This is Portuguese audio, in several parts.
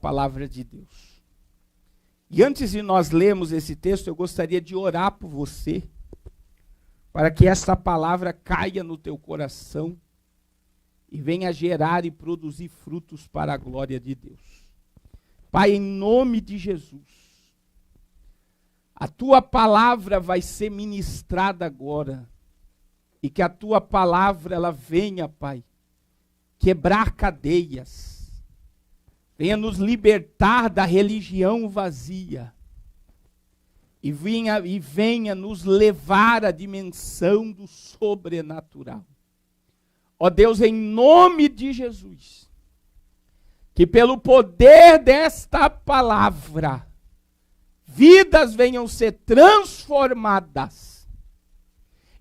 Palavra de Deus. E antes de nós lermos esse texto, eu gostaria de orar por você, para que esta palavra caia no teu coração e venha gerar e produzir frutos para a glória de Deus. Pai, em nome de Jesus, a tua palavra vai ser ministrada agora, e que a tua palavra ela venha, Pai, quebrar cadeias, venha nos libertar da religião vazia e venha nos levar à dimensão do sobrenatural. Ó Deus, em nome de Jesus, que pelo poder desta palavra, vidas venham ser transformadas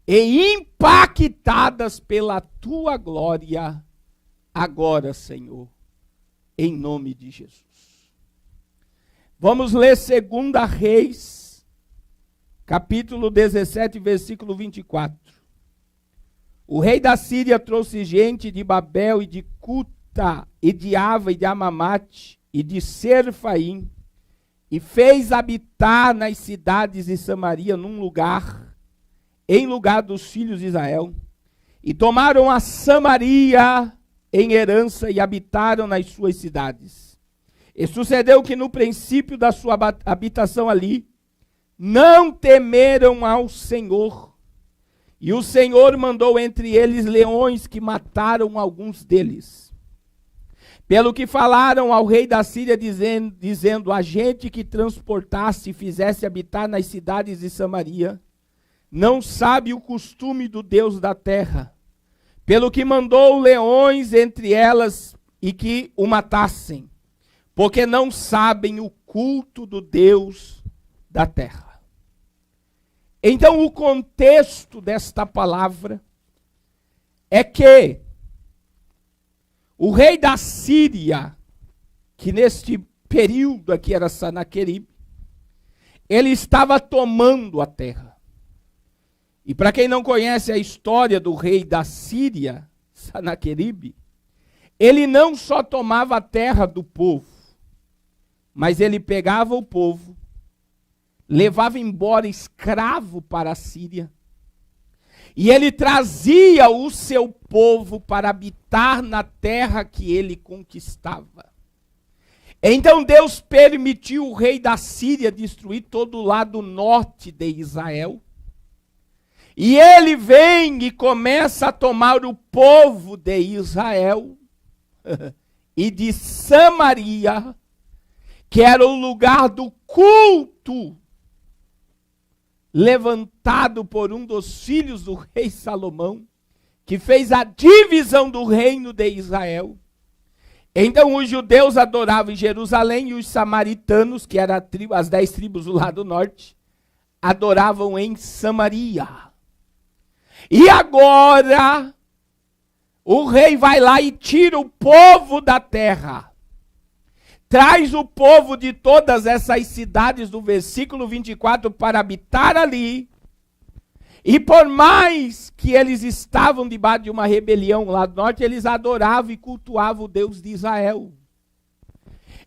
e impactadas pela tua glória agora, Senhor. Em nome de Jesus. Vamos ler 2 Reis, capítulo 17, versículo 24. O rei da Síria trouxe gente de Babel e de Cuta, e de Ava e de Amamate, e de Serfaim, e fez habitar nas cidades de Samaria em lugar dos filhos de Israel. E tomaram a Samaria em herança e habitaram nas suas cidades. E sucedeu que no princípio da sua habitação ali, não temeram ao Senhor. E o Senhor mandou entre eles leões que mataram alguns deles. Pelo que falaram ao rei da Síria, dizendo, a gente que transportasse e fizesse habitar nas cidades de Samaria, não sabe o costume do Deus da terra. Pelo que mandou leões entre elas e que o matassem, porque não sabem o culto do Deus da terra. Então o contexto desta palavra é que o rei da Síria, que neste período aqui era Sanaqueribe, ele estava tomando a terra. E para quem não conhece a história do rei da Síria, Sanaqueribe, ele não só tomava a terra do povo, mas ele pegava o povo, levava embora escravo para a Síria, e ele trazia o seu povo para habitar na terra que ele conquistava. Então Deus permitiu o rei da Síria destruir todo o lado norte de Israel. E ele vem e começa a tomar o povo de Israel e de Samaria, que era o lugar do culto, levantado por um dos filhos do rei Salomão, que fez a divisão do reino de Israel. Então os judeus adoravam em Jerusalém e os samaritanos, que eram as 10 tribos do lado norte, adoravam em Samaria. E agora, o rei vai lá e tira o povo da terra. Traz o povo de todas essas cidades do versículo 24 para habitar ali. E por mais que eles estavam debaixo de uma rebelião lá do norte, eles adoravam e cultuavam o Deus de Israel.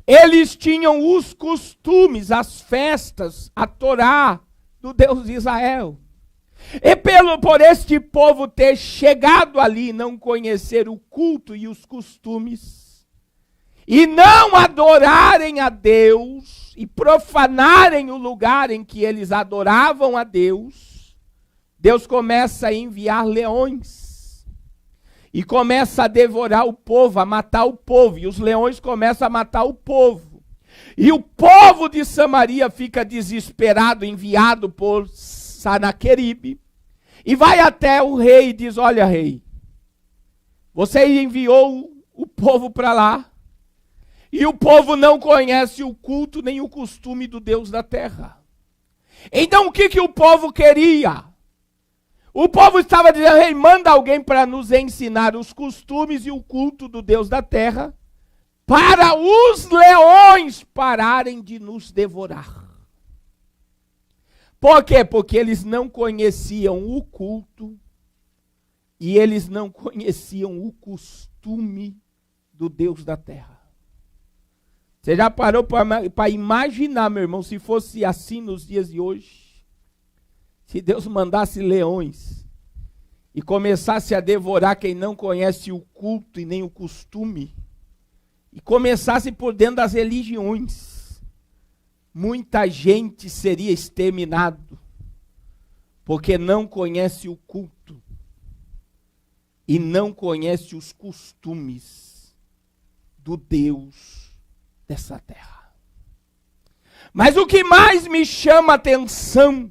Eles tinham os costumes, as festas, a Torá do Deus de Israel. E por este povo ter chegado ali, não conhecer o culto e os costumes, e não adorarem a Deus, e profanarem o lugar em que eles adoravam a Deus, Deus começa a enviar leões, e começa a devorar o povo, a matar o povo, e os leões começam a matar o povo. E o povo de Samaria fica desesperado, enviado por Sanaqueribe, e vai até o rei e diz, olha rei, você enviou o povo para lá, e o povo não conhece o culto nem o costume do Deus da terra. Então o que o povo queria? O povo estava dizendo, rei, manda alguém para nos ensinar os costumes e o culto do Deus da terra, para os leões pararem de nos devorar. Por quê? Porque eles não conheciam o culto e eles não conheciam o costume do Deus da terra. Você já parou para imaginar, meu irmão, se fosse assim nos dias de hoje? Se Deus mandasse leões e começasse a devorar quem não conhece o culto e nem o costume, e começasse por dentro das religiões, muita gente seria exterminado, porque não conhece o culto e não conhece os costumes do Deus dessa terra. Mas o que mais me chama a atenção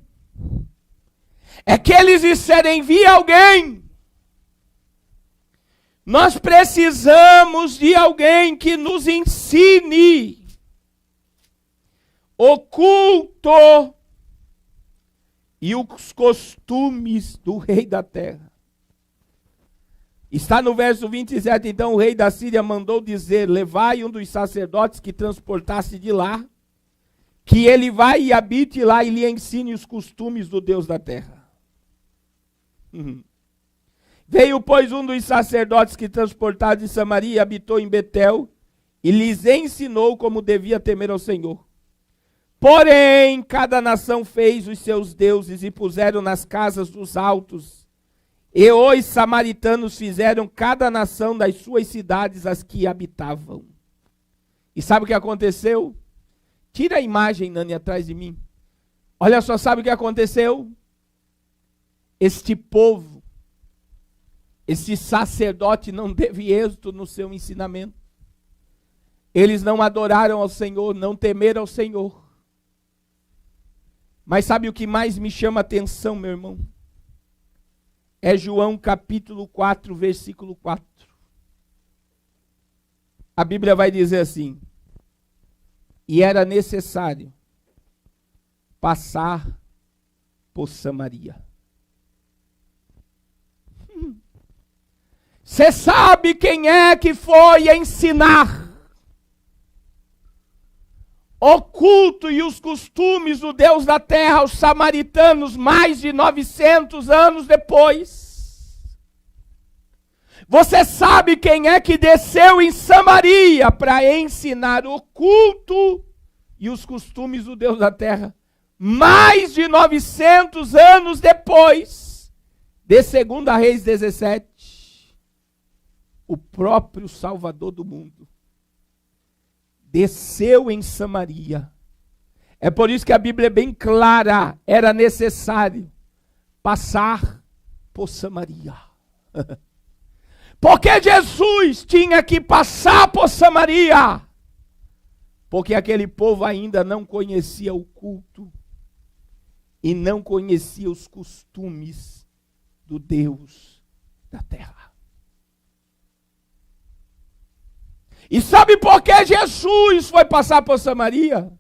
é que eles disseram: envia alguém. Nós precisamos de alguém que nos ensine o culto e os costumes do rei da terra. Está no verso 27, então o rei da Síria mandou dizer: levai um dos sacerdotes que transportasse de lá, que ele vai e habite lá e lhe ensine os costumes do Deus da terra. Veio, pois, um dos sacerdotes que transportava de Samaria e habitou em Betel, e lhes ensinou como devia temer ao Senhor. Porém, cada nação fez os seus deuses e puseram nas casas dos altos, e os samaritanos fizeram cada nação das suas cidades as que habitavam. E sabe o que aconteceu? Tira a imagem, Nani, atrás de mim. Olha só, sabe o que aconteceu? Este povo, esse sacerdote não teve êxito no seu ensinamento. Eles não adoraram ao Senhor, não temeram ao Senhor. Mas sabe o que mais me chama a atenção, meu irmão? É João capítulo 4, versículo 4. A Bíblia vai dizer assim: e era necessário passar por Samaria. Você sabe quem é que foi ensinar o culto e os costumes do Deus da terra aos samaritanos mais de 900 anos depois? Você sabe quem é que desceu em Samaria para ensinar o culto e os costumes do Deus da terra mais de 900 anos depois de 2 Reis 17? O próprio Salvador do mundo desceu em Samaria. É por isso que a Bíblia é bem clara: era necessário passar por Samaria. Porque Jesus tinha que passar por Samaria, porque aquele povo ainda não conhecia o culto e não conhecia os costumes do Deus da terra. E sabe por que Jesus foi passar por Samaria?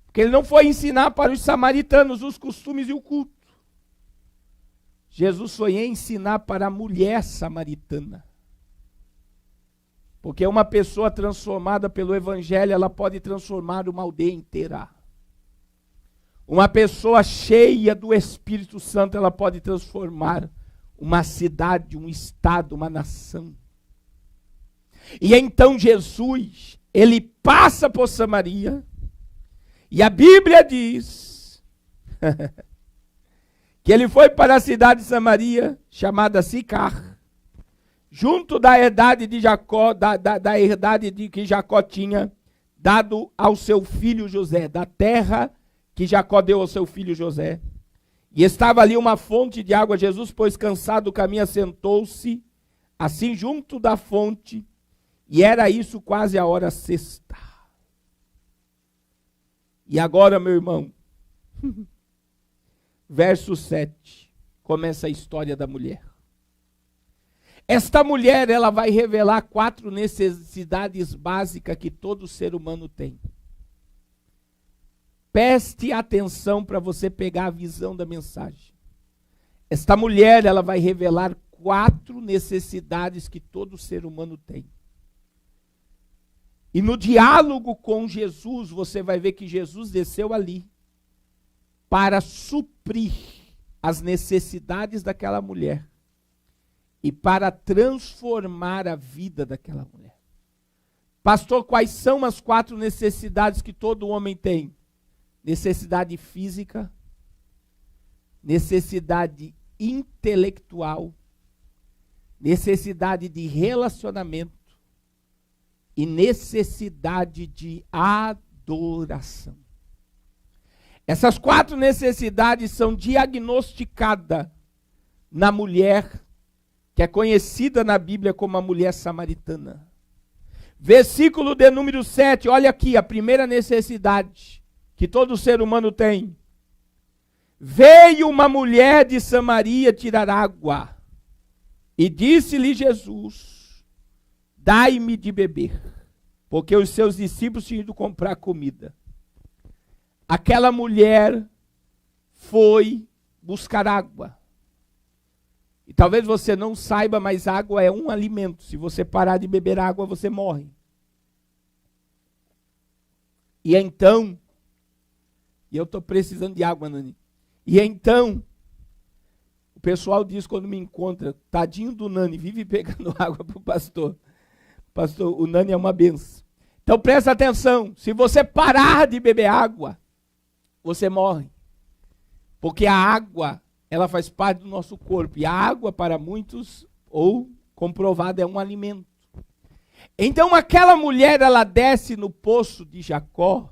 Porque ele não foi ensinar para os samaritanos os costumes e o culto. Jesus foi ensinar para a mulher samaritana. Porque uma pessoa transformada pelo Evangelho, ela pode transformar uma aldeia inteira. Uma pessoa cheia do Espírito Santo, ela pode transformar uma cidade, um estado, uma nação. E então Jesus, ele passa por Samaria, e a Bíblia diz que ele foi para a cidade de Samaria, chamada Sicar, junto da herdade de Jacó, da herdade que Jacó tinha dado ao seu filho José, da terra que Jacó deu ao seu filho José. E estava ali uma fonte de água. Jesus, pois cansado do caminho, assentou-se, assim junto da fonte, e era isso quase a hora sexta. E agora, meu irmão, verso 7, começa a história da mulher. Esta mulher, ela vai revelar 4 necessidades básicas que todo ser humano tem. Preste atenção para você pegar a visão da mensagem. Esta mulher, ela vai revelar 4 necessidades que todo ser humano tem. E no diálogo com Jesus, você vai ver que Jesus desceu ali para suprir as necessidades daquela mulher e para transformar a vida daquela mulher. Pastor, quais são as 4 necessidades que todo homem tem? Necessidade física, necessidade intelectual, necessidade de relacionamento e necessidade de adoração. Essas 4 necessidades são diagnosticadas na mulher, que é conhecida na Bíblia como a mulher samaritana. Versículo de número 7, olha aqui, a primeira necessidade que todo ser humano tem. Veio uma mulher de Samaria tirar água, e disse-lhe Jesus, dai-me de beber, porque os seus discípulos tinham ido comprar comida. Aquela mulher foi buscar água. E talvez você não saiba, mas água é um alimento. Se você parar de beber água, você morre. E então, e eu estou precisando de água, Nani. E então, o pessoal diz quando me encontra, tadinho do Nani, vive pegando água para o pastor. Pastor, o Nani é uma benção. Então presta atenção, se você parar de beber água, você morre. Porque a água, ela faz parte do nosso corpo. E a água, para muitos, ou comprovado, é um alimento. Então aquela mulher, ela desce no poço de Jacó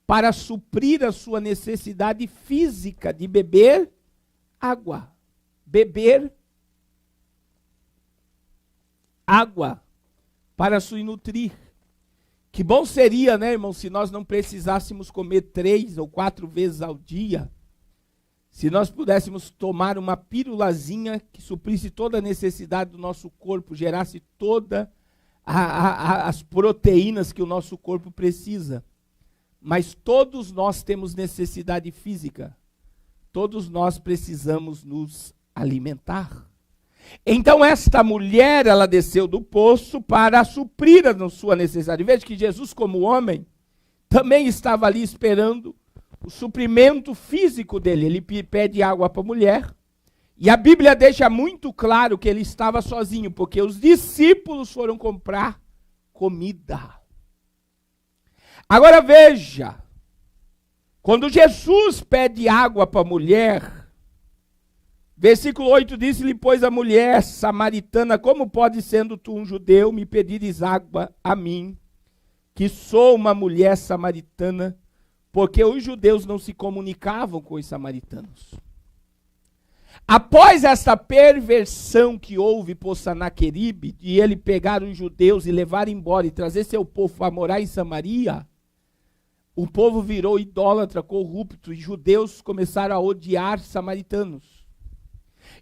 para suprir a sua necessidade física de beber água. Beber água para se nutrir. Que bom seria, né, irmão, se nós não precisássemos comer 3 ou 4 vezes ao dia. Se nós pudéssemos tomar uma pílulazinha que suprisse toda a necessidade do nosso corpo, gerasse todas as proteínas que o nosso corpo precisa. Mas todos nós temos necessidade física. Todos nós precisamos nos alimentar. Então esta mulher, ela desceu do poço para suprir a sua necessidade. Veja que Jesus, como homem, também estava ali esperando o suprimento físico dele. Ele pede água para a mulher. E a Bíblia deixa muito claro que ele estava sozinho, porque os discípulos foram comprar comida. Agora veja, quando Jesus pede água para a mulher, versículo 8 diz-lhe, pois a mulher samaritana, como pode, sendo tu um judeu, me pedires água a mim, que sou uma mulher samaritana, porque os judeus não se comunicavam com os samaritanos. Após esta perversão que houve por Sanaqueribe, de ele pegar os judeus e levar embora e trazer seu povo para morar em Samaria, o povo virou idólatra, corrupto, e judeus começaram a odiar samaritanos.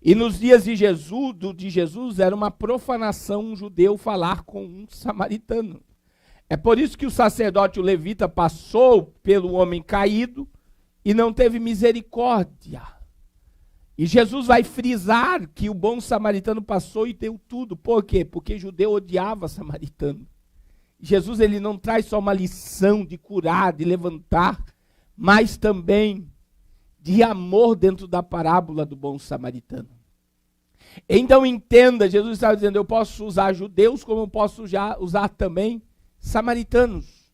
E nos dias de Jesus era uma profanação um judeu falar com um samaritano. É por isso que o sacerdote, o levita, passou pelo homem caído e não teve misericórdia. E Jesus vai frisar que o bom samaritano passou e deu tudo. Por quê? Porque judeu odiava samaritano. Jesus, ele não traz só uma lição de curar, de levantar, mas também de amor dentro da parábola do bom samaritano. Então entenda, Jesus estava dizendo, eu posso usar judeus como eu posso usar também samaritanos.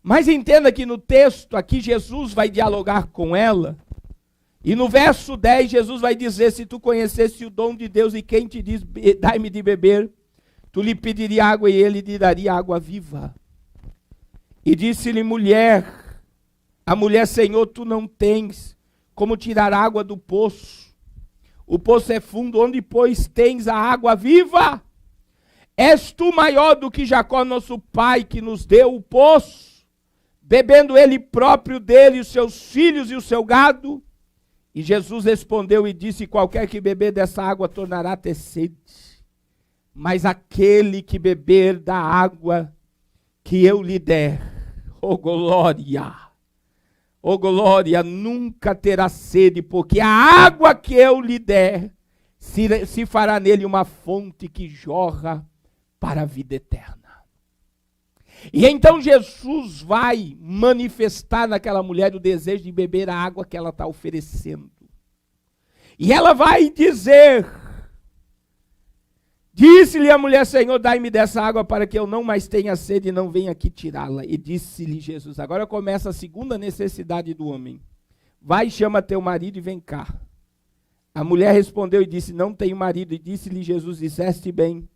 Mas entenda que no texto aqui Jesus vai dialogar com ela. E no verso 10 Jesus vai dizer, se tu conhecesse o dom de Deus e quem te diz, dai-me de beber, tu lhe pediria água e ele lhe daria água viva. E disse-lhe a mulher, Senhor, tu não tens como tirar água do poço. O poço é fundo, onde, pois, tens a água viva? És tu maior do que Jacó, nosso pai, que nos deu o poço, bebendo ele próprio dele, os seus filhos e o seu gado? E Jesus respondeu e disse, qualquer que beber dessa água tornará a ter sede. Mas aquele que beber da água que eu lhe der, oh glória, nunca terá sede, porque a água que eu lhe der, se fará nele uma fonte que jorra para a vida eterna. E então Jesus vai manifestar naquela mulher o desejo de beber a água que ela está oferecendo. E ela vai dizer, Disse-lhe a mulher: Senhor, dai-me dessa água para que eu não mais tenha sede e não venha aqui tirá-la. E disse-lhe Jesus, agora começa a segunda necessidade do homem. Vai, chama teu marido e vem cá. A mulher respondeu e disse: não tenho marido. E disse-lhe Jesus: disseste bem,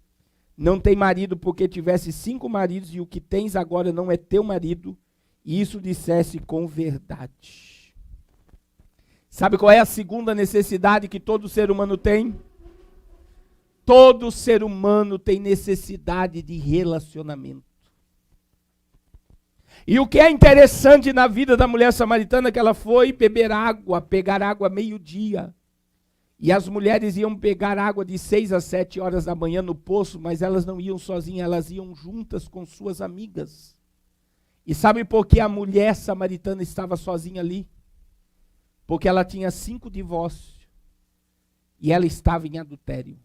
não tem marido, porque tivesse 5 maridos e o que tens agora não é teu marido. E isso disseste com verdade. Sabe qual é a segunda necessidade que todo ser humano tem? Todo ser humano tem necessidade de relacionamento. E o que é interessante na vida da mulher samaritana é que ela foi beber água, pegar água meio-dia. E as mulheres iam pegar água de 6 às 7 horas da manhã no poço, mas elas não iam sozinhas, elas iam juntas com suas amigas. E sabe por que a mulher samaritana estava sozinha ali? Porque ela tinha 5 divórcios e ela estava em adultério.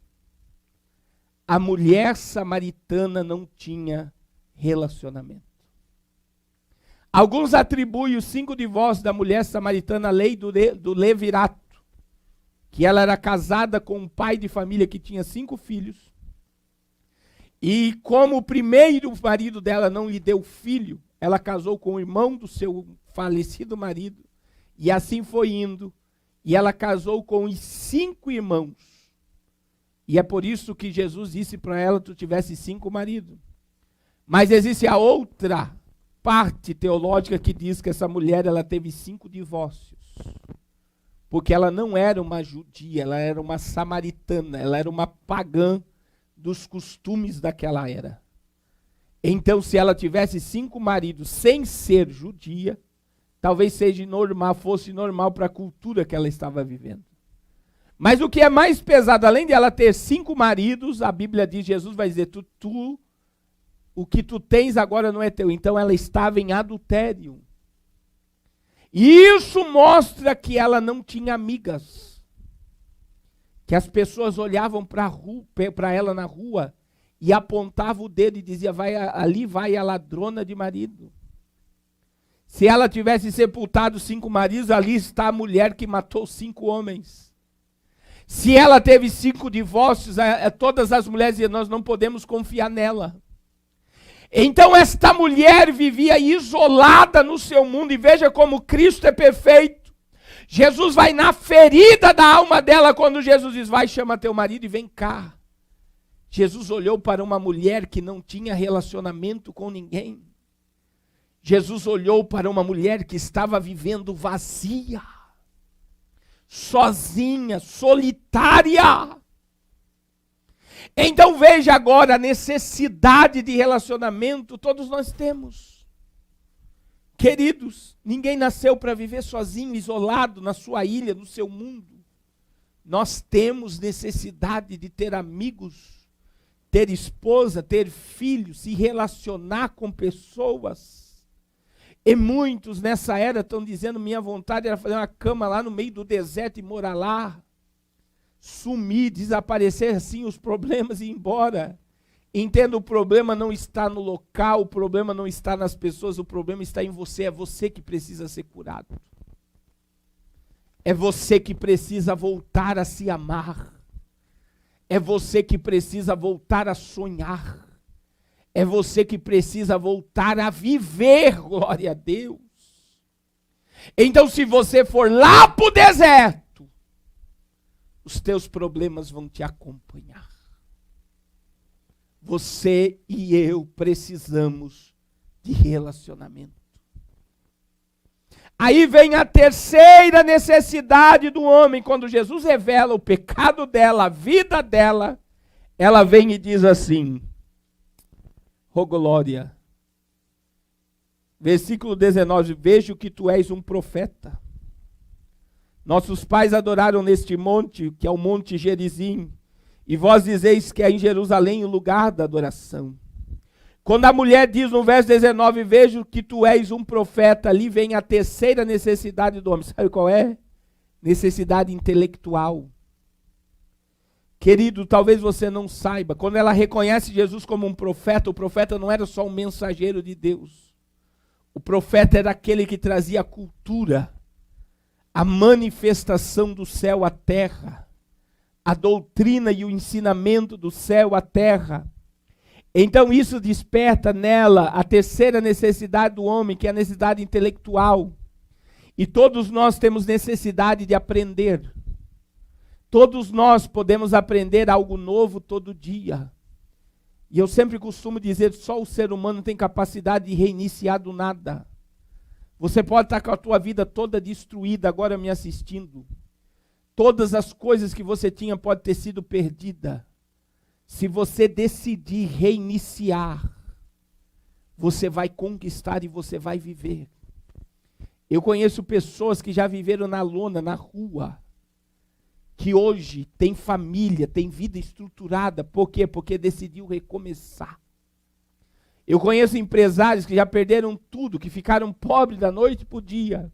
A mulher samaritana não tinha relacionamento. Alguns atribuem os 5 divórcios da mulher samaritana à lei do levirato, que ela era casada com um pai de família que tinha 5 filhos, e como o primeiro marido dela não lhe deu filho, ela casou com o irmão do seu falecido marido, e assim foi indo, e ela casou com os 5 irmãos. E é por isso que Jesus disse para ela: tu tivesse 5 maridos. Mas existe a outra parte teológica que diz que essa mulher ela teve 5 divórcios. Porque ela não era uma judia, ela era uma samaritana, ela era uma pagã dos costumes daquela era. Então, se ela tivesse 5 maridos sem ser judia, talvez fosse normal para a cultura que ela estava vivendo. Mas o que é mais pesado, além de ela ter 5 maridos, a Bíblia diz, Jesus vai dizer, o que tu tens agora não é teu. Então ela estava em adultério. E isso mostra que ela não tinha amigas. Que as pessoas olhavam para ela na rua e apontavam o dedo e diziam: ali vai a ladrona de marido. Se ela tivesse sepultado 5 maridos, ali está a mulher que matou 5 homens. Se ela teve 5 divórcios, todas as mulheres diziam: nós não podemos confiar nela. Então esta mulher vivia isolada no seu mundo, e veja como Cristo é perfeito. Jesus vai na ferida da alma dela, quando Jesus diz: vai, chama teu marido e vem cá. Jesus olhou para uma mulher que não tinha relacionamento com ninguém. Jesus olhou para uma mulher que estava vivendo vazia, sozinha, solitária. Então veja agora a necessidade de relacionamento, todos nós temos. Queridos, ninguém nasceu para viver sozinho, isolado na sua ilha, no seu mundo. Nós temos necessidade de ter amigos, ter esposa, ter filhos, se relacionar com pessoas. E muitos nessa era estão dizendo: minha vontade era fazer uma cama lá no meio do deserto e morar lá. Sumir, desaparecer assim, os problemas e ir embora. Entenda, o problema não está no local, o problema não está nas pessoas, o problema está em você. É você que precisa ser curado. É você que precisa voltar a se amar. É você que precisa voltar a sonhar. É você que precisa voltar a viver, glória a Deus. Então, se você for lá para o deserto, os teus problemas vão te acompanhar. Você e eu precisamos de relacionamento. Aí vem a terceira necessidade do homem. Quando Jesus revela o pecado dela, a vida dela, ela vem e diz assim: oh glória. Versículo 19: vejo que tu és um profeta. Nossos pais adoraram neste monte, que é o monte Gerizim, e vós dizeis que é em Jerusalém o lugar da adoração. Quando a mulher diz no verso 19, vejo que tu és um profeta, ali vem a terceira necessidade do homem. Sabe qual é? Necessidade intelectual. Querido, talvez você não saiba, quando ela reconhece Jesus como um profeta, o profeta não era só um mensageiro de Deus. O profeta era aquele que trazia a cultura, a manifestação do céu à terra, a doutrina e o ensinamento do céu à terra. Então isso desperta nela a terceira necessidade do homem, que é a necessidade intelectual. E todos nós temos necessidade de aprender. Todos nós podemos aprender algo novo todo dia. E eu sempre costumo dizer, só o ser humano tem capacidade de reiniciar do nada. Você pode estar com a tua vida toda destruída agora me assistindo. Todas as coisas que você tinha podem ter sido perdidas. Se você decidir reiniciar, você vai conquistar e você vai viver. Eu conheço pessoas que já viveram na lona, na rua, que hoje tem família, tem vida estruturada. Por quê? Porque decidiu recomeçar. Eu conheço empresários que já perderam tudo, que ficaram pobres da noite para o dia,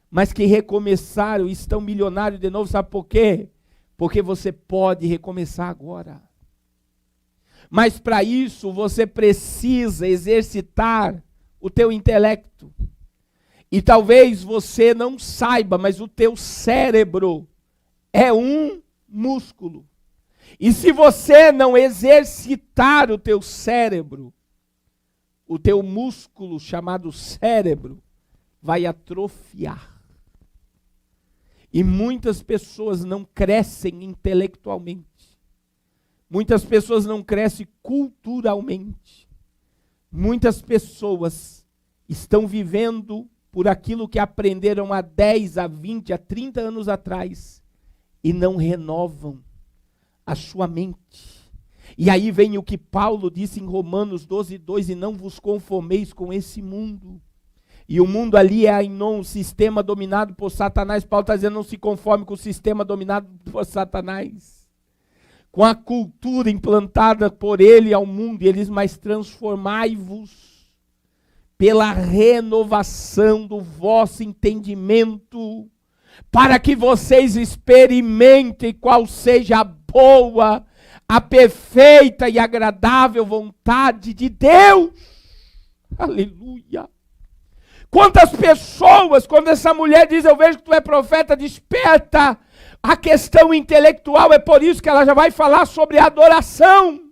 mas que recomeçaram e estão milionários de novo. Sabe por quê? Porque você pode recomeçar agora. Mas para isso você precisa exercitar o teu intelecto. E talvez você não saiba, mas o teu cérebro é um músculo. E se você não exercitar o teu cérebro, o teu músculo chamado cérebro vai atrofiar. E muitas pessoas não crescem intelectualmente. Muitas pessoas não crescem culturalmente. Muitas pessoas estão vivendo por aquilo que aprenderam há 10, a 20, a 30 anos atrás e não renovam a sua mente. E aí vem o que Paulo disse em Romanos 12:2, e não vos conformeis com esse mundo. E o mundo ali é Ainon, um sistema dominado por Satanás. Paulo está dizendo, não se conforme com o sistema dominado por Satanás. Com a cultura implantada por ele ao mundo, e eles mais transformai-vos pela renovação do vosso entendimento, para que vocês experimentem qual seja a boa, a perfeita e agradável vontade de Deus. Aleluia. Quantas pessoas, quando essa mulher diz, eu vejo que tu é profeta, desperta a questão intelectual, é por isso que ela já vai falar sobre adoração.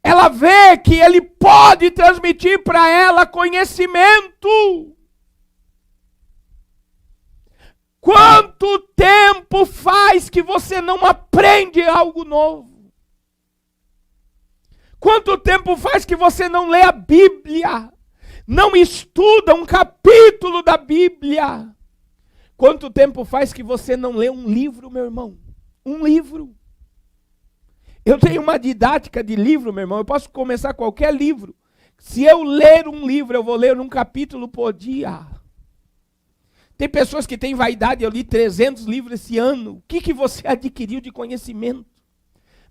Ela vê que ele pode transmitir para ela conhecimento. Quanto tempo faz que você não aprende algo novo? Quanto tempo faz que você não lê a Bíblia? Não estuda um capítulo da Bíblia? Quanto tempo faz que você não lê um livro, meu irmão? Um livro. Eu tenho uma didática de livro, meu irmão. Eu posso começar qualquer livro. Se eu ler um livro, eu vou ler um capítulo por dia. Tem pessoas que têm vaidade, eu li 300 livros esse ano. O que você adquiriu de conhecimento?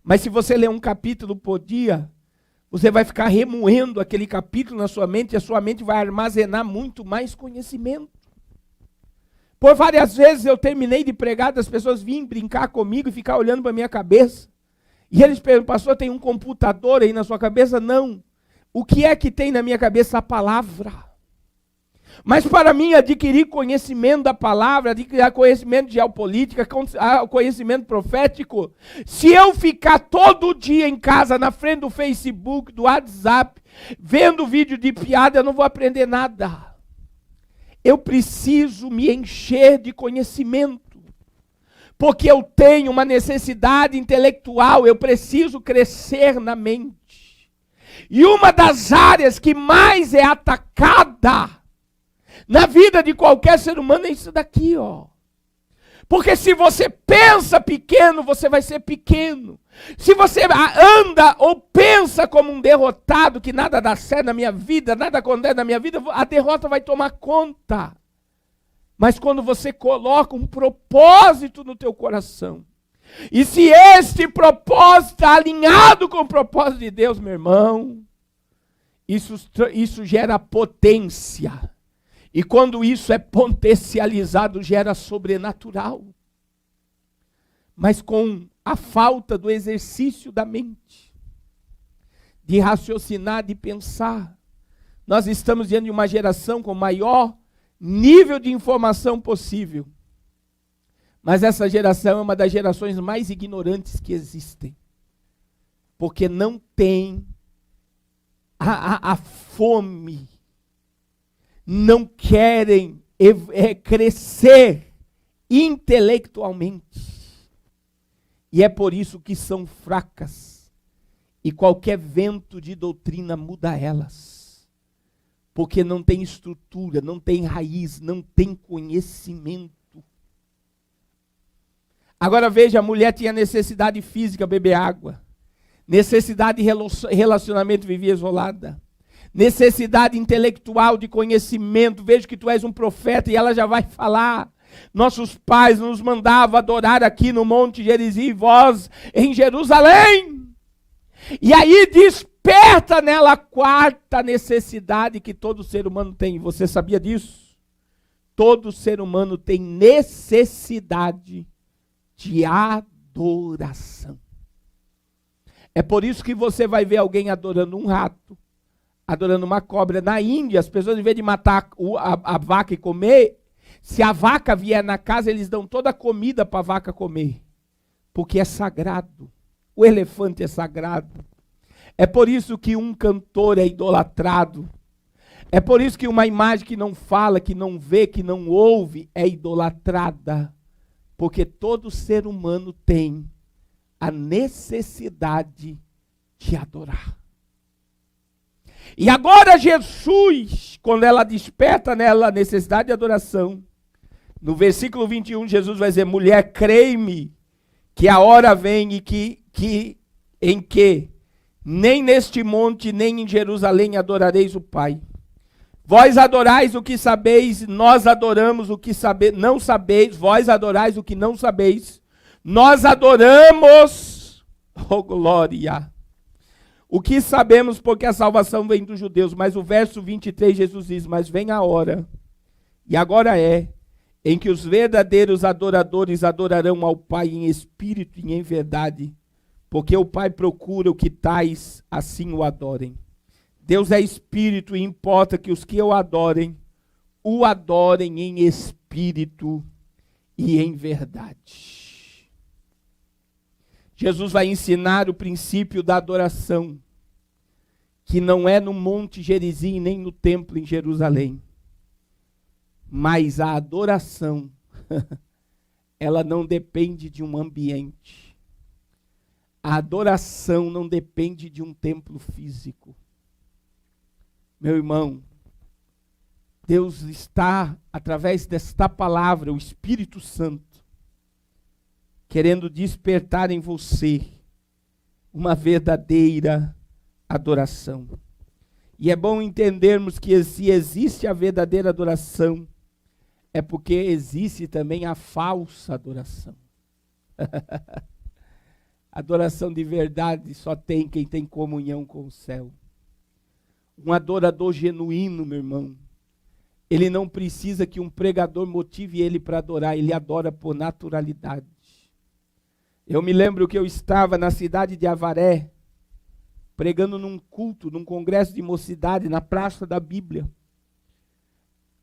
Mas se você ler um capítulo por dia, você vai ficar remoendo aquele capítulo na sua mente, e a sua mente vai armazenar muito mais conhecimento. Por várias vezes eu terminei de pregar, das pessoas virem brincar comigo e ficar olhando para a minha cabeça. E eles perguntam, pastor, tem um computador aí na sua cabeça? Não. O que é que tem na minha cabeça? A palavra. Mas para mim adquirir conhecimento da palavra, adquirir conhecimento de geopolítica, conhecimento profético, se eu ficar todo dia em casa, na frente do Facebook, do WhatsApp, vendo vídeo de piada, eu não vou aprender nada. Eu preciso me encher de conhecimento. Porque eu tenho uma necessidade intelectual, eu preciso crescer na mente. E uma das áreas que mais é atacada na vida de qualquer ser humano é isso daqui, ó. Porque se você pensa pequeno, você vai ser pequeno. Se você anda ou pensa como um derrotado, que nada dá certo na minha vida, nada acontece na minha vida, a derrota vai tomar conta. Mas quando você coloca um propósito no teu coração, e se este propósito está alinhado com o propósito de Deus, meu irmão, isso gera potência. E quando isso é potencializado, gera sobrenatural. Mas com a falta do exercício da mente, de raciocinar, de pensar, nós estamos diante de uma geração com maior nível de informação possível, Mas essa geração é uma das gerações mais ignorantes que existem. Porque não tem a fome. Não querem crescer intelectualmente. E é por isso que são fracas. E qualquer vento de doutrina muda elas. Porque não tem estrutura, não tem raiz, não tem conhecimento. Agora veja, a mulher tinha necessidade física, beber água. Necessidade de relacionamento, vivia isolada. Necessidade intelectual de conhecimento. Veja que tu és um profeta e ela já vai falar. Nossos pais nos mandavam adorar aqui no Monte Gerizim, vós em Jerusalém. E aí desperta nela a quarta necessidade que todo ser humano tem. Você sabia disso? Todo ser humano tem necessidade de adoração. É por isso que você vai ver alguém adorando um rato, adorando uma cobra. Na Índia, as pessoas, em vez de matar a vaca e comer, se a vaca vier na casa, eles dão toda a comida para a vaca comer. Porque é sagrado. O elefante é sagrado. É por isso que um cantor é idolatrado. É por isso que uma imagem que não fala, que não vê, que não ouve, é idolatrada. Porque todo ser humano tem a necessidade de adorar. E agora Jesus, quando ela desperta nela a necessidade de adoração, no versículo 21, Jesus vai dizer: mulher, crê-me, que a hora vem em que nem neste monte, nem em Jerusalém adorareis o Pai. Vós adorais o que sabeis, nós adoramos o que não sabeis, vós adorais o que não sabeis, nós adoramos, oh glória, o que sabemos, porque a salvação vem dos judeus. Mas o verso 23, Jesus diz: mas vem a hora, e agora é, em que os verdadeiros adoradores adorarão ao Pai em espírito e em verdade, porque o Pai procura o que tais assim o adorem. Deus é espírito e importa que os que o adorem em espírito e em verdade. Jesus vai ensinar o princípio da adoração, que não é no Monte Gerizim nem no templo em Jerusalém. Mas a adoração, ela não depende de um ambiente. A adoração não depende de um templo físico. Meu irmão, Deus está, através desta palavra, o Espírito Santo, querendo despertar em você uma verdadeira adoração. E é bom entendermos que se existe a verdadeira adoração, é porque existe também a falsa adoração. Adoração de verdade só tem quem tem comunhão com o céu. Um adorador genuíno, meu irmão, ele não precisa que um pregador motive ele para adorar, ele adora por naturalidade. Eu me lembro que eu estava na cidade de Avaré, pregando num culto, num congresso de mocidade, na Praça da Bíblia.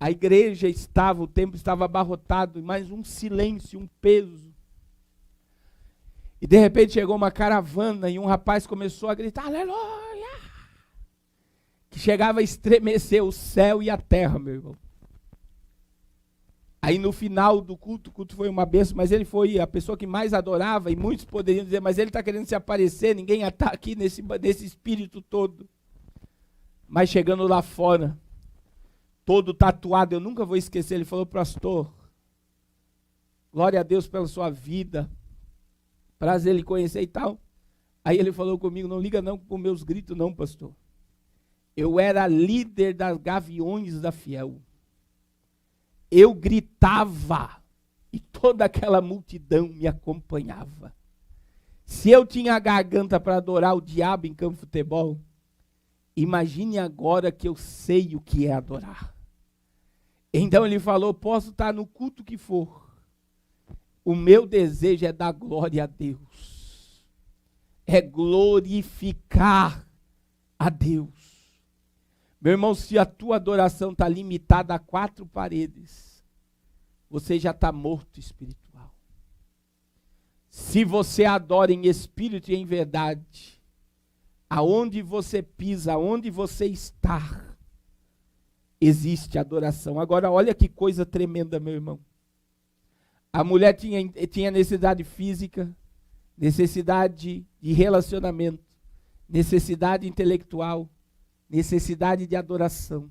A igreja estava, o templo estava abarrotado, mas um silêncio, um peso. E de repente chegou uma caravana e um rapaz começou a gritar: aleluia! Que chegava a estremecer o céu e a terra, meu irmão. Aí no final do culto, o culto foi uma bênção, mas ele foi a pessoa que mais adorava, e muitos poderiam dizer: mas ele está querendo se aparecer, ninguém está aqui nesse espírito todo. Mas chegando lá fora, todo tatuado, eu nunca vou esquecer, ele falou: pastor, glória a Deus pela sua vida, prazer lhe conhecer e tal. Aí ele falou comigo: não liga não para os meus gritos não, pastor. Eu era líder das Gaviões da Fiel. Eu gritava e toda aquela multidão me acompanhava. Se eu tinha a garganta para adorar o diabo em campo de futebol, imagine agora que eu sei o que é adorar. Então ele falou: posso estar no culto que for, o meu desejo é dar glória a Deus, é glorificar a Deus. Meu irmão, se a tua adoração está limitada a 4 paredes, você já está morto espiritual. Se você adora em espírito e em verdade, aonde você pisa, aonde você está, existe adoração. Agora, olha que coisa tremenda, meu irmão. A mulher tinha necessidade física, necessidade de relacionamento, necessidade intelectual, necessidade de adoração.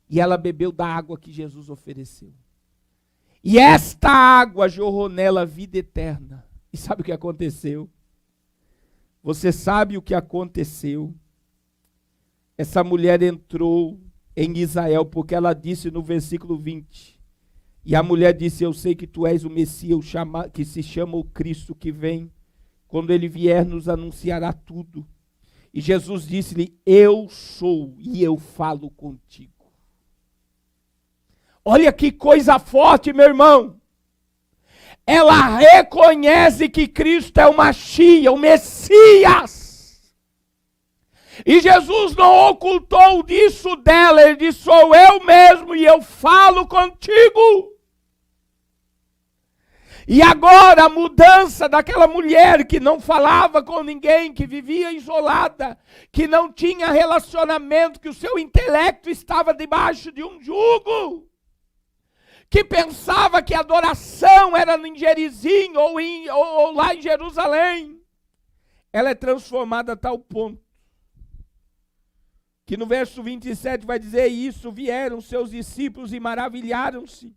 E ela bebeu da água que Jesus ofereceu. E esta água jorrou nela vida eterna. E sabe o que aconteceu? Você sabe o que aconteceu? Essa mulher entrou em Israel, porque ela disse no versículo 20, e a mulher disse: eu sei que tu és o Messias, que se chama o Cristo que vem. Quando ele vier, nos anunciará tudo. E Jesus disse-lhe: eu sou e eu falo contigo. Olha que coisa forte, meu irmão. Ela reconhece que Cristo é o Mashiach, o Messias. E Jesus não ocultou disso dela. Ele disse: sou eu mesmo e eu falo contigo. E agora a mudança daquela mulher que não falava com ninguém, que vivia isolada, que não tinha relacionamento, que o seu intelecto estava debaixo de um jugo, que pensava que a adoração era em Gerizim ou lá em Jerusalém, ela é transformada a tal ponto, que no verso 27 vai dizer isso: vieram seus discípulos e maravilharam-se,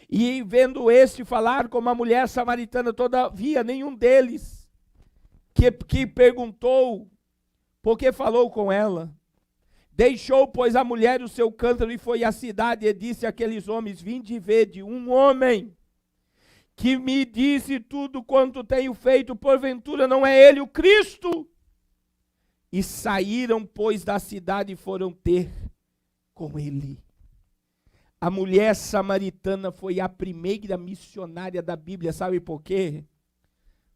e vendo este falar com uma mulher samaritana, todavia nenhum deles que perguntou por que falou com ela. Deixou, pois, a mulher o seu cântaro e foi à cidade e disse àqueles homens: vinde e vede um homem que me disse tudo quanto tenho feito, porventura não é ele o Cristo? E saíram, pois, da cidade e foram ter com ele. A mulher samaritana foi a primeira missionária da Bíblia, sabe por quê?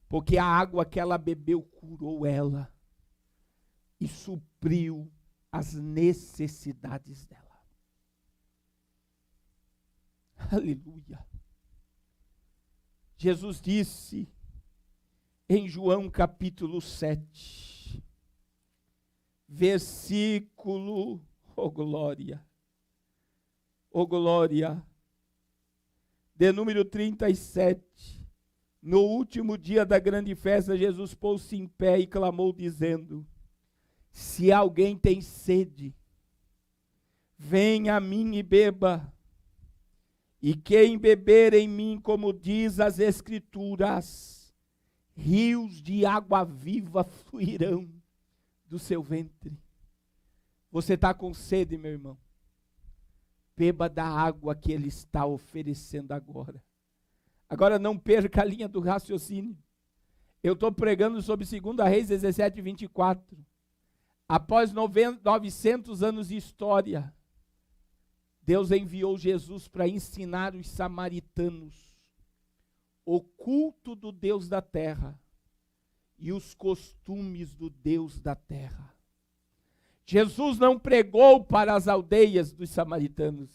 Porque a água que ela bebeu curou ela e supriu as necessidades dela. Aleluia. Jesus disse em João capítulo 7, versículo, oh glória, de número 37, no último dia da grande festa, Jesus pôs-se em pé e clamou dizendo: se alguém tem sede, venha a mim e beba. E quem beber em mim, como diz as Escrituras, rios de água viva fluirão do seu ventre. Você está com sede, meu irmão? Beba da água que ele está oferecendo agora. Agora não perca a linha do raciocínio. Eu estou pregando sobre 2 Reis 17, 24. Após 900 anos de história, Deus enviou Jesus para ensinar os samaritanos o culto do Deus da terra e os costumes do Deus da terra. Jesus não pregou para as aldeias dos samaritanos.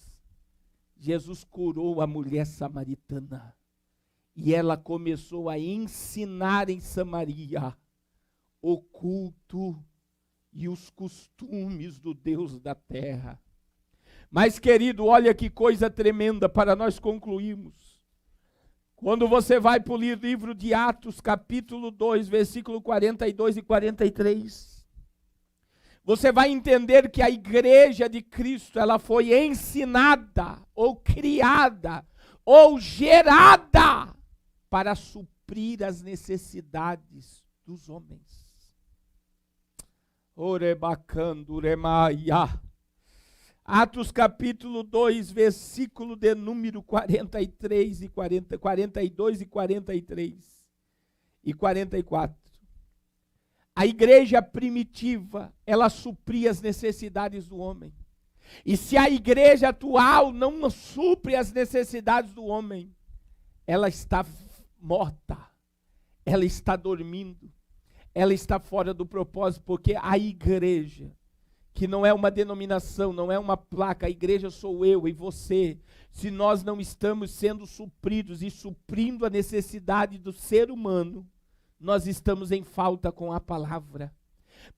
Jesus curou a mulher samaritana. E ela começou a ensinar em Samaria o culto e os costumes do Deus da terra. Mas, querido, olha que coisa tremenda para nós concluirmos. Quando você vai para o livro de Atos, capítulo 2, versículo 42 e 43, você vai entender que a igreja de Cristo, ela foi ensinada, ou criada, ou gerada, para suprir as necessidades dos homens. Orebacando, remaia. Atos capítulo 2, versículo de número 42 e 43 e 44. A igreja primitiva, ela supria as necessidades do homem. E se a igreja atual não supre as necessidades do homem, ela está morta, ela está dormindo, ela está fora do propósito, porque a igreja que não é uma denominação, não é uma placa, a igreja sou eu e você. Se nós não estamos sendo supridos e suprindo a necessidade do ser humano, nós estamos em falta com a palavra.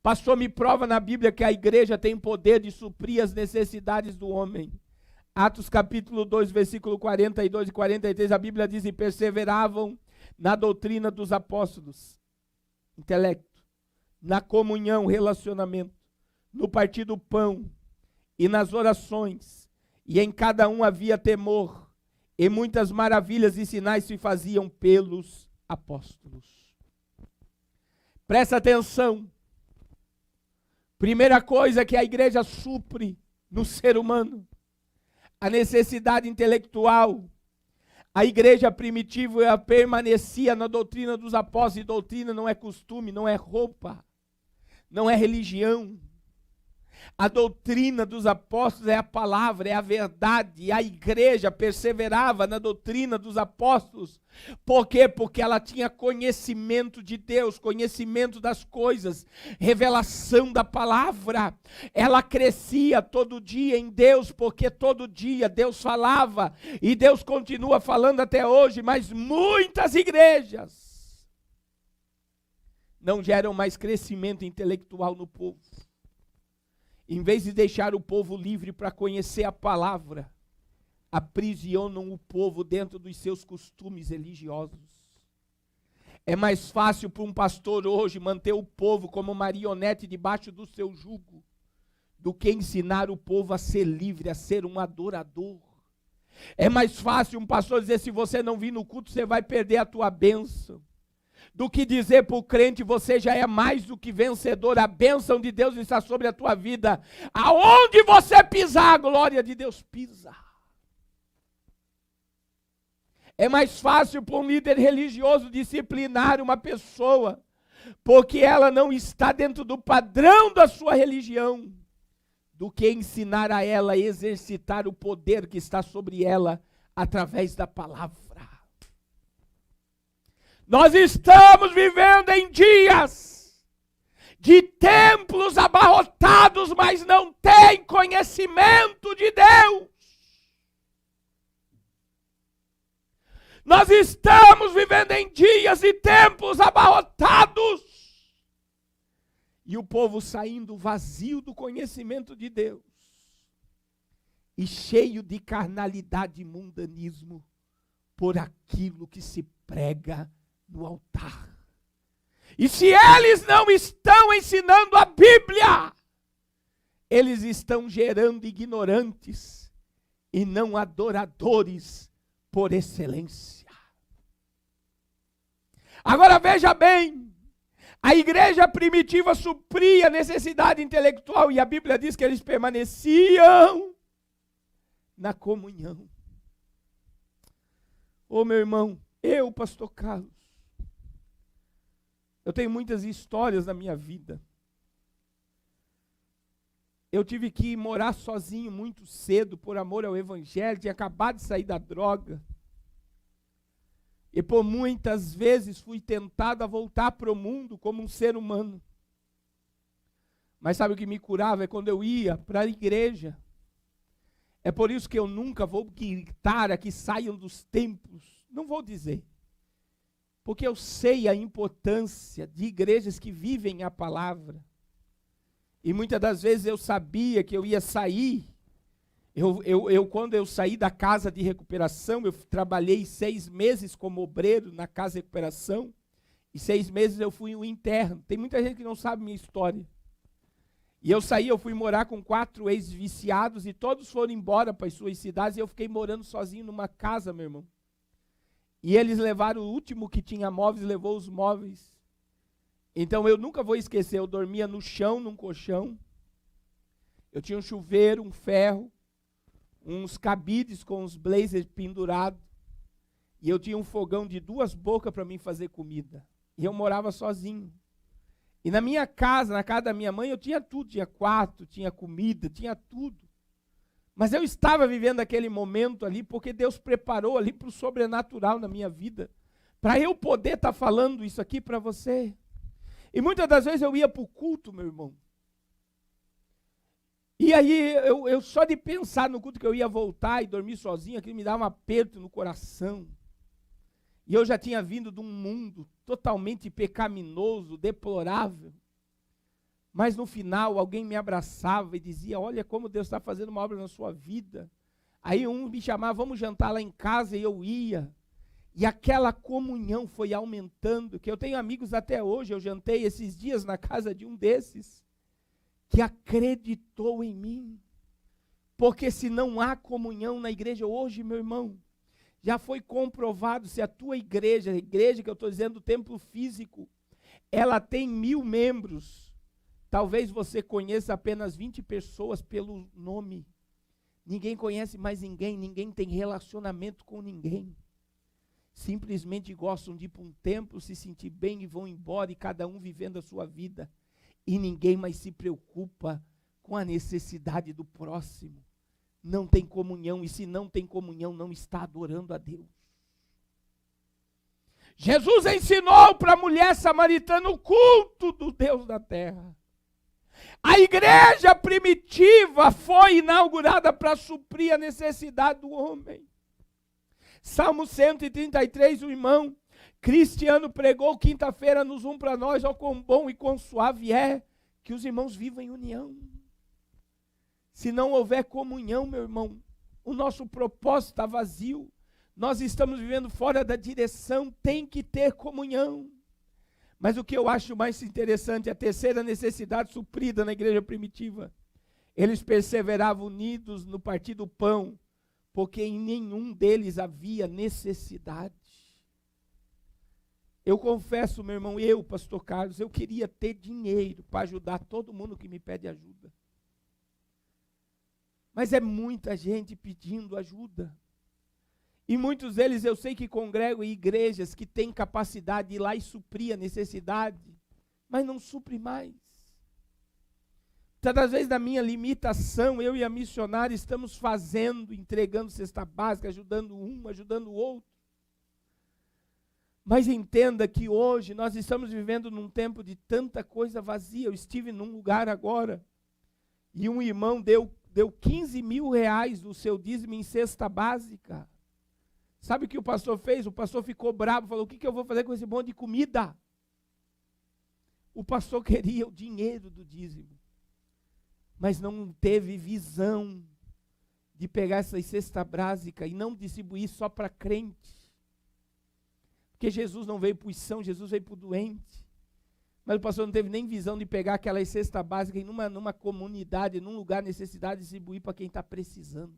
Pastor, me prova na Bíblia que a igreja tem poder de suprir as necessidades do homem. Atos capítulo 2, versículo 42 e 43, a Bíblia diz: e perseveravam na doutrina dos apóstolos, intelecto, na comunhão, relacionamento, no partir do pão e nas orações, e em cada um havia temor, e muitas maravilhas e sinais se faziam pelos apóstolos. Presta atenção. Primeira coisa que a igreja supre no ser humano, a necessidade intelectual. A igreja primitiva permanecia na doutrina dos apóstolos, e doutrina não é costume, não é roupa, não é religião. A doutrina dos apóstolos é a palavra, é a verdade. E a igreja perseverava na doutrina dos apóstolos. Por quê? Porque ela tinha conhecimento de Deus, conhecimento das coisas, revelação da palavra. Ela crescia todo dia em Deus, porque todo dia Deus falava, e Deus continua falando até hoje, mas muitas igrejas não geram mais crescimento intelectual no povo. Em vez de deixar o povo livre para conhecer a palavra, aprisionam o povo dentro dos seus costumes religiosos. É mais fácil para um pastor hoje manter o povo como marionete debaixo do seu jugo, do que ensinar o povo a ser livre, a ser um adorador. É mais fácil um pastor dizer: se você não vir no culto, você vai perder a tua bênção, do que dizer para o crente: você já é mais do que vencedor, a bênção de Deus está sobre a tua vida. Aonde você pisar, a glória de Deus pisa. É mais fácil para um líder religioso disciplinar uma pessoa, porque ela não está dentro do padrão da sua religião, do que ensinar a ela a exercitar o poder que está sobre ela através da palavra. Nós estamos vivendo em dias de templos abarrotados, mas não tem conhecimento de Deus. Nós estamos vivendo em dias e templos abarrotados, e o povo saindo vazio do conhecimento de Deus, e cheio de carnalidade e mundanismo, por aquilo que se prega no altar. E se eles não estão ensinando a Bíblia, eles estão gerando ignorantes e não adoradores por excelência. Agora veja bem, a igreja primitiva supria a necessidade intelectual, e a Bíblia diz que eles permaneciam na comunhão. Ô meu irmão, eu, pastor Carlos, eu tenho muitas histórias na minha vida. Eu tive que morar sozinho muito cedo por amor ao evangelho, tinha acabado de sair da droga. E por muitas vezes fui tentado a voltar para o mundo como um ser humano. Mas sabe o que me curava? É quando eu ia para a igreja. É por isso que eu nunca vou gritar a que saiam dos templos. Não vou dizer. Porque eu sei a importância de igrejas que vivem a palavra. E muitas das vezes eu sabia que eu ia sair. Quando eu saí da casa de recuperação, eu trabalhei 6 meses como obreiro na casa de recuperação. E 6 meses eu fui um interno. Tem muita gente que não sabe minha história. E eu saí, eu fui morar com 4 ex-viciados e todos foram embora para as suas cidades. E eu fiquei morando sozinho numa casa, meu irmão. E eles levaram o último que tinha móveis, levou os móveis. Então eu nunca vou esquecer, eu dormia no chão, num colchão. Eu tinha um chuveiro, um ferro, uns cabides com os blazers pendurados. E eu tinha um fogão de 2 bocas para mim fazer comida. E eu morava sozinho. E na minha casa, na casa da minha mãe, eu tinha tudo. Tinha quarto, tinha comida, tinha tudo. Mas eu estava vivendo aquele momento ali, porque Deus preparou ali para o sobrenatural na minha vida, para eu poder estar falando isso aqui para você. E muitas das vezes eu ia para o culto, meu irmão. E aí, eu só de pensar no culto que eu ia voltar e dormir sozinho, aquilo me dava um aperto no coração. E eu já tinha vindo de um mundo totalmente pecaminoso, deplorável. Mas no final, alguém me abraçava e dizia, olha como Deus está fazendo uma obra na sua vida. Aí um me chamava, vamos jantar lá em casa, e eu ia. E aquela comunhão foi aumentando, que eu tenho amigos até hoje, eu jantei esses dias na casa de um desses, que acreditou em mim. Porque se não há comunhão na igreja hoje, meu irmão, já foi comprovado, se a tua igreja, a igreja que eu estou dizendo, o templo físico, ela tem 1000 membros, talvez você conheça apenas 20 pessoas pelo nome. Ninguém conhece mais ninguém, ninguém tem relacionamento com ninguém. Simplesmente gostam de ir para um templo, se sentir bem e vão embora, e cada um vivendo a sua vida. E ninguém mais se preocupa com a necessidade do próximo. Não tem comunhão, e se não tem comunhão, não está adorando a Deus. Jesus ensinou para a mulher samaritana o culto do Deus da terra. A igreja primitiva foi inaugurada para suprir a necessidade do homem. Salmo 133, o irmão Cristiano pregou quinta-feira no Zoom para nós, ó quão bom e quão suave é que os irmãos vivam em união. Se não houver comunhão, meu irmão, o nosso propósito está vazio. Nós estamos vivendo fora da direção, tem que ter comunhão. Mas o que eu acho mais interessante, a terceira necessidade suprida na igreja primitiva. Eles perseveravam unidos no partir do pão, porque em nenhum deles havia necessidade. Eu confesso, meu irmão, pastor Carlos, eu queria ter dinheiro para ajudar todo mundo que me pede ajuda. Mas é muita gente pedindo ajuda. E muitos deles eu sei que congregam em igrejas que têm capacidade de ir lá e suprir a necessidade, mas não supre mais. Tantas vezes na minha limitação, eu e a missionária estamos fazendo, entregando cesta básica, ajudando um, ajudando o outro. Mas entenda que hoje nós estamos vivendo num tempo de tanta coisa vazia. Eu estive num lugar agora, e um irmão deu 15 mil reais do seu dízimo em cesta básica. Sabe o que o pastor fez? O pastor ficou bravo, falou, o que eu vou fazer com esse monte de comida? O pastor queria o dinheiro do dízimo, mas não teve visão de pegar essa cesta básica e não distribuir só para crente. Porque Jesus não veio para os sãos, Jesus veio para o doente. Mas o pastor não teve nem visão de pegar aquela cesta básica e numa comunidade, num lugar de necessidade, distribuir para quem está precisando.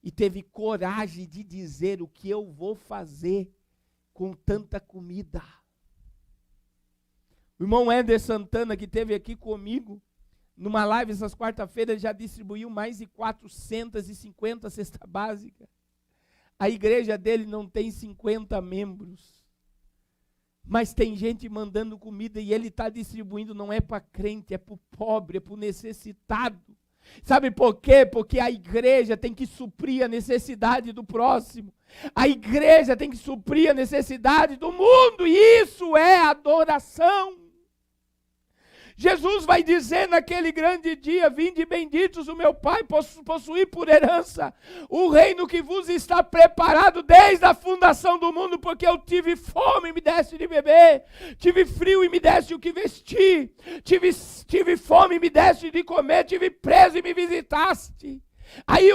E teve coragem de dizer o que eu vou fazer com tanta comida. O irmão Éder Santana, que esteve aqui comigo, numa live essas quarta-feiras, já distribuiu mais de 450 cestas básicas. A igreja dele não tem 50 membros. Mas tem gente mandando comida e ele está distribuindo, não é para crente, é para o pobre, é para o necessitado. Sabe por quê? Porque a igreja tem que suprir a necessidade do próximo. A igreja tem que suprir a necessidade do mundo, e isso é adoração. Jesus vai dizer naquele grande dia, vinde benditos o meu Pai, possuir por herança o reino que vos está preparado desde a fundação do mundo, porque eu tive fome e me deste de beber, tive frio e me deste o que vestir, tive fome e me deste de comer, tive preso e me visitaste. Aí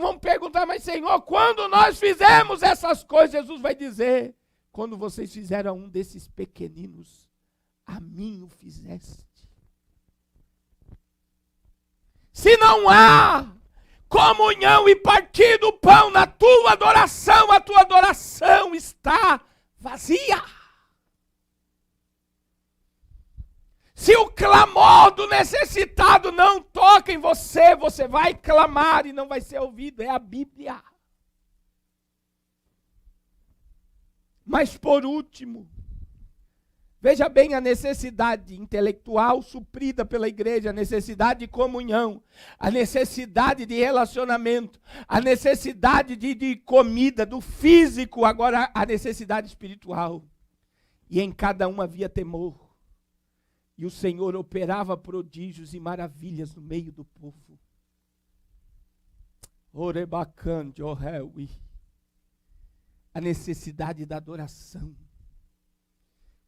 vão perguntar, mas Senhor, quando nós fizemos essas coisas? Jesus vai dizer, quando vocês fizeram a um desses pequeninos, a mim o fizeste. Se não há comunhão e partir do pão na tua adoração, a tua adoração está vazia. Se o clamor do necessitado não toca em você, você vai clamar e não vai ser ouvido. É a Bíblia. Mas por último, veja bem a necessidade intelectual suprida pela igreja, a necessidade de comunhão, a necessidade de relacionamento, a necessidade de comida, do físico, agora a necessidade espiritual. E em cada um havia temor. E o Senhor operava prodígios e maravilhas no meio do povo. Orebacande, oh Reui. A necessidade da adoração.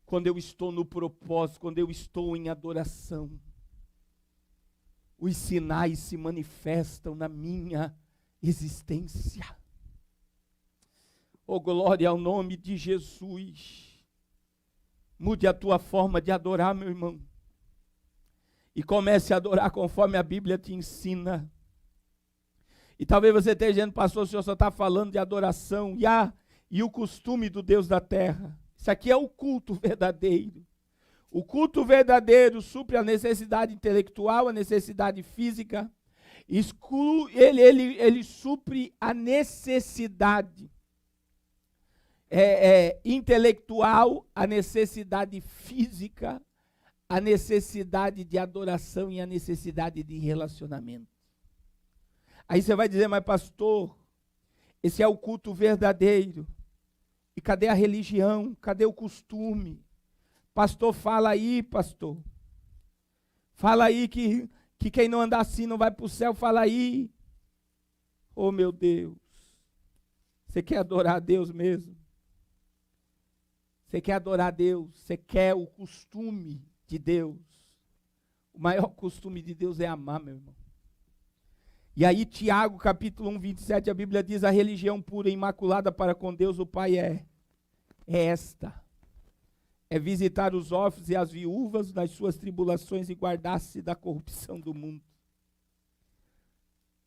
Quando eu estou no propósito, quando eu estou em adoração, os sinais se manifestam na minha existência. Oh, glória ao nome de Jesus. Mude a tua forma de adorar, meu irmão. E comece a adorar conforme a Bíblia te ensina. E talvez você esteja dizendo, pastor, o senhor só está falando de adoração e o costume do Deus da terra. Isso aqui é o culto verdadeiro. O culto verdadeiro supre a necessidade intelectual, a necessidade física. Ele supre a necessidade intelectual, a necessidade física, a necessidade de adoração e a necessidade de relacionamento. Aí você vai dizer, mas pastor, esse é o culto verdadeiro. E cadê a religião? Cadê o costume? Pastor, fala aí, pastor. Fala aí que quem não andar assim não vai para o céu. Fala aí. Oh, meu Deus. Você quer adorar a Deus mesmo? Você quer adorar a Deus? Você quer o costume de Deus? O maior costume de Deus é amar, meu irmão. E aí, Tiago, capítulo 1, 27, a Bíblia diz, a religião pura e imaculada para com Deus o Pai é esta. É visitar os órfãos e as viúvas nas suas tribulações e guardar-se da corrupção do mundo.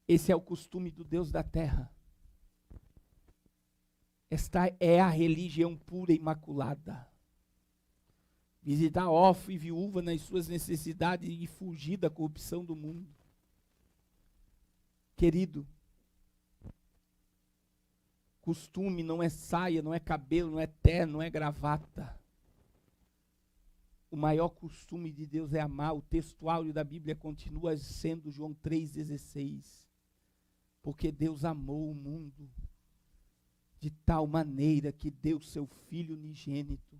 Esse é o costume do Deus da terra. Esta é a religião pura e imaculada. Visitar órfão e viúva nas suas necessidades e fugir da corrupção do mundo. Querido, costume não é saia, não é cabelo, não é terno, não é gravata. O maior costume de Deus é amar. O textuário da Bíblia continua sendo João 3,16. Porque Deus amou o mundo de tal maneira que deu seu Filho unigênito,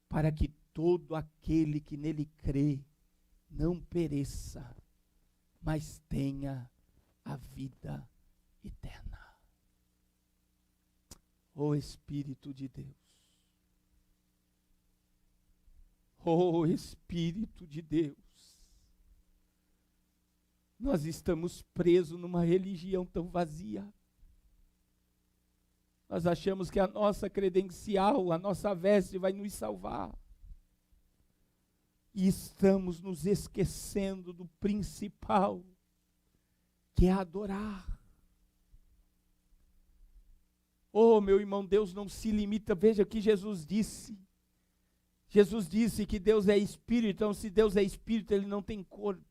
para que todo aquele que nele crê não pereça, mas tenha a vida eterna. Ó Espírito de Deus. Ó Espírito de Deus. Nós estamos presos numa religião tão vazia. Nós achamos que a nossa credencial, a nossa veste vai nos salvar. E estamos nos esquecendo do principal, que é adorar. Oh, meu irmão, Deus não se limita. Veja o que Jesus disse. Jesus disse que Deus é Espírito, então se Deus é Espírito, Ele não tem corpo.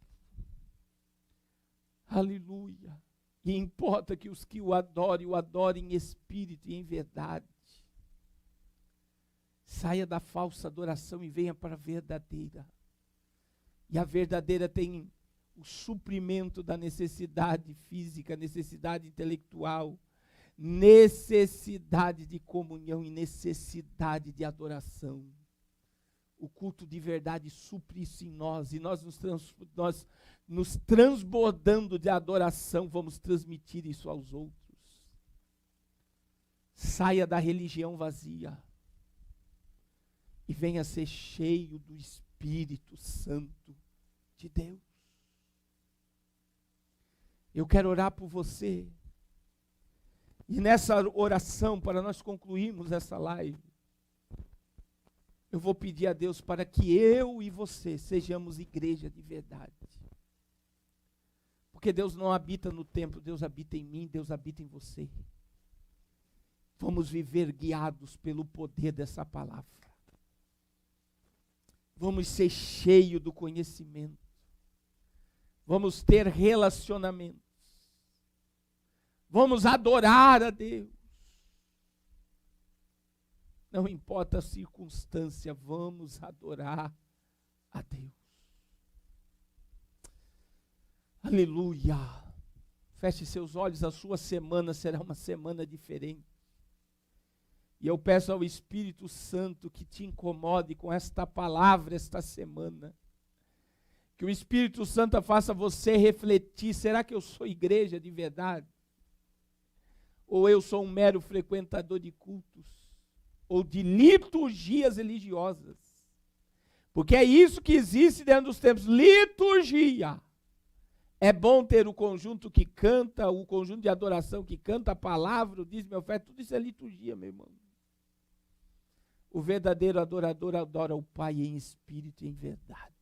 Aleluia. E importa que os que o adorem em espírito e em verdade. Saia da falsa adoração e venha para a verdadeira. E a verdadeira tem o suprimento da necessidade física, necessidade intelectual, necessidade de comunhão e necessidade de adoração. O culto de verdade supre isso em nós, e nós nos transbordando de adoração, vamos transmitir isso aos outros. Saia da religião vazia e venha ser cheio do Espírito Santo de Deus. Eu quero orar por você. E nessa oração, para nós concluirmos essa live, eu vou pedir a Deus para que eu e você sejamos igreja de verdade. Porque Deus não habita no templo, Deus habita em mim, Deus habita em você. Vamos viver guiados pelo poder dessa palavra. Vamos ser cheios do conhecimento. Vamos ter relacionamentos. Vamos adorar a Deus. Não importa a circunstância, vamos adorar a Deus. Aleluia. Feche seus olhos, a sua semana será uma semana diferente. E eu peço ao Espírito Santo que te incomode com esta palavra esta semana. Que o Espírito Santo faça você refletir, será que eu sou igreja de verdade? Ou eu sou um mero frequentador de cultos? Ou de liturgias religiosas? Porque é isso que existe dentro dos tempos, liturgia. É bom ter o conjunto que canta, o conjunto de adoração que canta a palavra, o dízimo e a oferta, tudo isso é liturgia, meu irmão. O verdadeiro adorador adora o Pai em espírito e em verdade.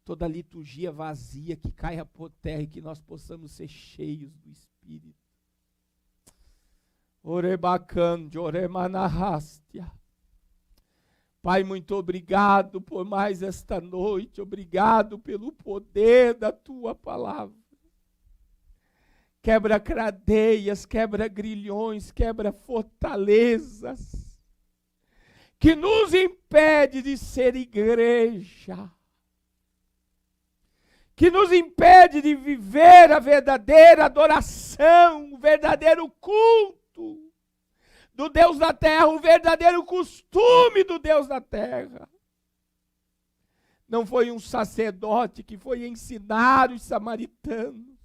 Toda liturgia vazia que caia por terra e que nós possamos ser cheios do Espírito. Orebacande, oremanahastia. Pai, muito obrigado por mais esta noite, obrigado pelo poder da Tua palavra. Quebra cadeias, quebra grilhões, quebra fortalezas, que nos impede de ser igreja, que nos impede de viver a verdadeira adoração, o verdadeiro culto do Deus da terra, o verdadeiro costume do Deus da terra. Não foi um sacerdote que foi ensinar os samaritanos,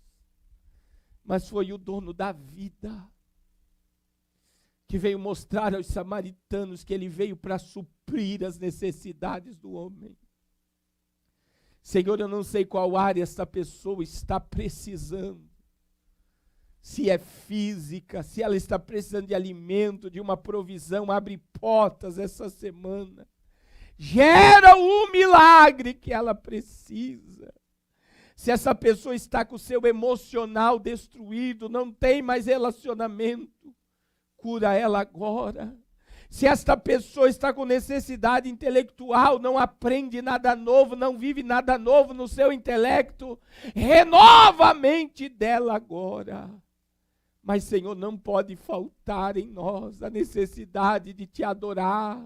mas foi o dono da vida, que veio mostrar aos samaritanos que ele veio para suprir as necessidades do homem. Senhor, eu não sei qual área essa pessoa está precisando. Se é física, se ela está precisando de alimento, de uma provisão, abre portas essa semana. Gera o milagre que ela precisa. Se essa pessoa está com o seu emocional destruído, não tem mais relacionamento, cura ela agora. Se esta pessoa está com necessidade intelectual, não aprende nada novo, não vive nada novo no seu intelecto, renova a mente dela agora. Mas, Senhor, não pode faltar em nós a necessidade de Te adorar.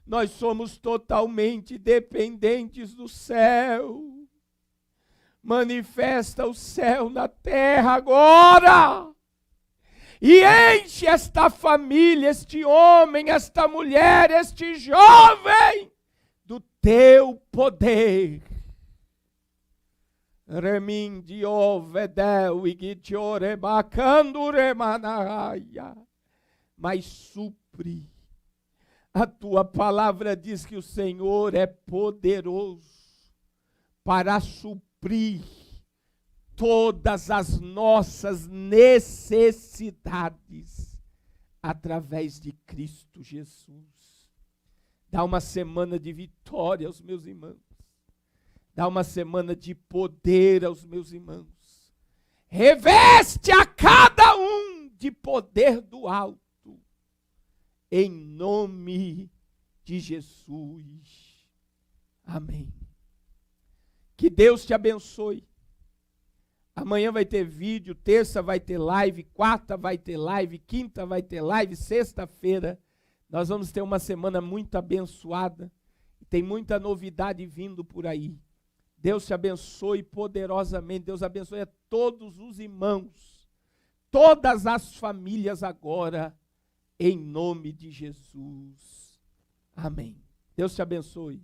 Nós somos totalmente dependentes do céu. Manifesta o céu na terra agora. E enche esta família, este homem, esta mulher, este jovem, do Teu poder. Remindi ovedeu igitiore bacando remanaya. Mas supre. A Tua palavra diz que o Senhor é poderoso para suprir todas as nossas necessidades através de Cristo Jesus. Dá uma semana de vitória aos meus irmãos. Dá uma semana de poder aos meus irmãos. Reveste a cada um de poder do alto. Em nome de Jesus. Amém. Que Deus te abençoe. Amanhã vai ter vídeo, terça vai ter live, quarta vai ter live, quinta vai ter live, sexta-feira nós vamos ter uma semana muito abençoada. E tem muita novidade vindo por aí. Deus te abençoe poderosamente. Deus abençoe a todos os irmãos, todas as famílias agora, em nome de Jesus. Amém. Deus te abençoe.